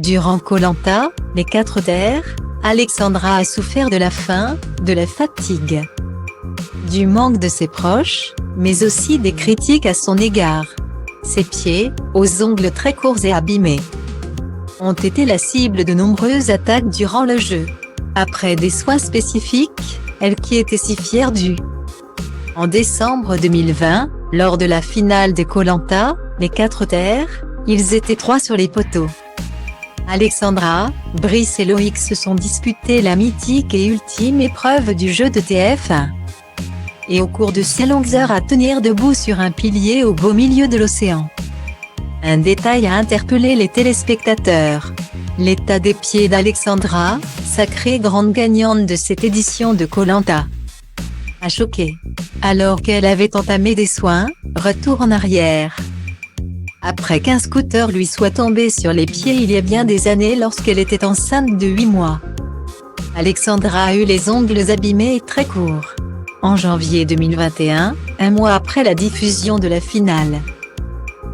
Durant koh Lanta, les 4 terres, Alexandra a souffert de la faim, de la fatigue, du manque de ses proches, mais aussi des critiques à son égard. Ses pieds, aux ongles très courts et abîmés, ont été la cible de nombreuses attaques durant le jeu. Après des soins spécifiques, elle qui était si fière du. En décembre 2020, lors de la finale des koh Lanta, les 4 terres, ils étaient 3 sur les poteaux. Alexandra, Brice et Loïc se sont disputés la mythique et ultime épreuve du jeu de TF1. Et au cours de ces longues heures à tenir debout sur un pilier au beau milieu de l'océan. Un détail a interpellé les téléspectateurs. L'état des pieds d'Alexandra, sacrée grande gagnante de cette édition de koh Lanta, a choqué. Alors qu'elle avait entamé des soins, retour en arrière. Après qu'un scooter lui soit tombé sur les pieds il y a bien des années lorsqu'elle était enceinte de 8 mois. Alexandra a eu les ongles abîmés et très courts. En janvier 2021, un mois après la diffusion de la finale,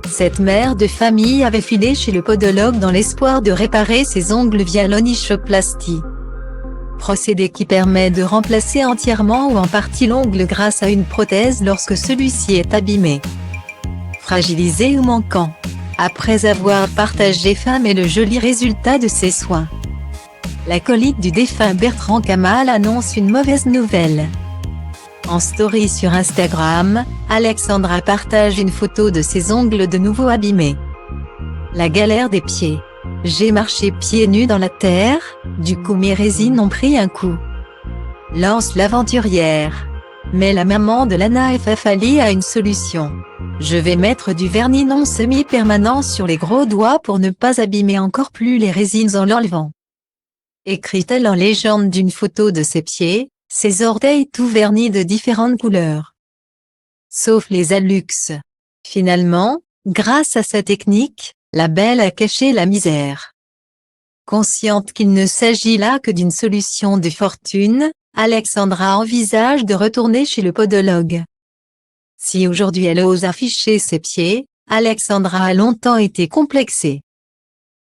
cette mère de famille avait filé chez le podologue dans l'espoir de réparer ses ongles via l'onychoplastie. Procédé qui permet de remplacer entièrement ou en partie l'ongle grâce à une prothèse lorsque celui-ci est abîmé, fragilisé ou manquant. Après avoir partagé femme et le joli résultat de ses soins, l'acolyte du défunt Bertrand Kamal annonce une mauvaise nouvelle. En story sur Instagram, Alexandra partage une photo de ses ongles de nouveau abîmés. La galère des pieds. J'ai marché pieds nus dans la terre, du coup mes résines ont pris un coup, lance l'aventurière. Mais la maman de Lana FF Ali a une solution. Je vais mettre du vernis non semi-permanent sur les gros doigts pour ne pas abîmer encore plus les résines en l'enlevant. Écrit-elle en légende d'une photo de ses pieds, ses orteils tout vernis de différentes couleurs, sauf les hallux. Finalement, grâce à sa technique, la belle a caché la misère. Consciente qu'il ne s'agit là que d'une solution de fortune, Alexandra envisage de retourner chez le podologue. Si aujourd'hui elle ose afficher ses pieds, Alexandra a longtemps été complexée,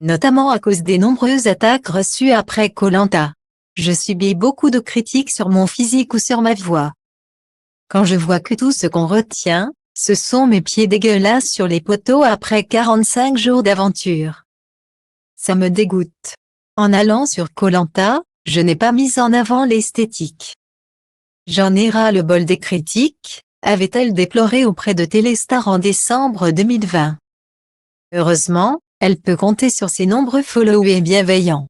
notamment à cause des nombreuses attaques reçues après koh Lanta. Je subis beaucoup de critiques sur mon physique ou sur ma voix. Quand je vois que tout ce qu'on retient, ce sont mes pieds dégueulasses sur les poteaux après 45 jours d'aventure. Ça me dégoûte. En allant sur koh Lanta, je n'ai pas mis en avant l'esthétique. J'en ai ras le bol des critiques, avait-elle déploré auprès de Téléstar en décembre 2020. Heureusement, elle peut compter sur ses nombreux followers bienveillants.